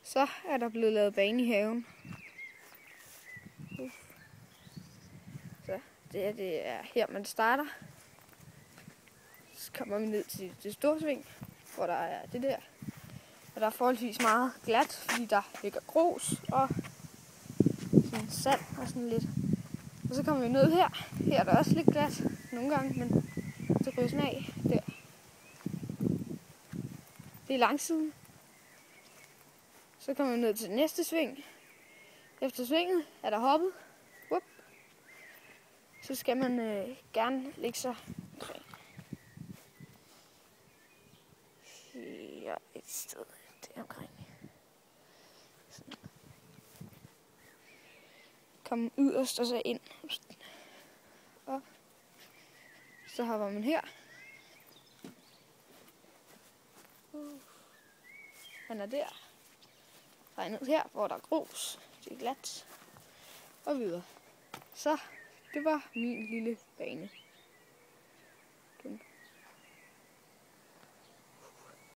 Så er der blevet lavet bane i haven. Så det er her, man starter. Så kommer vi ned til det store sving, hvor der er det der. Og der er forholdsvis meget glat, fordi der ligger grus og sådan sand og sådan lidt. Og så kommer vi ned her. Her er der også lidt glat nogle gange, men så ryger sådan af der. Det er langsiden. Så kommer vi ned til det næste sving. Efter svinget er der hoppet. Whoop. Så skal man gerne lægge sig omkring. Her et sted deromkring. Kom yderst og så ind. Og så hopper man her. Han er der. Så ned her, hvor der er grus. Det er glat. Og videre. Så det var min lille bane.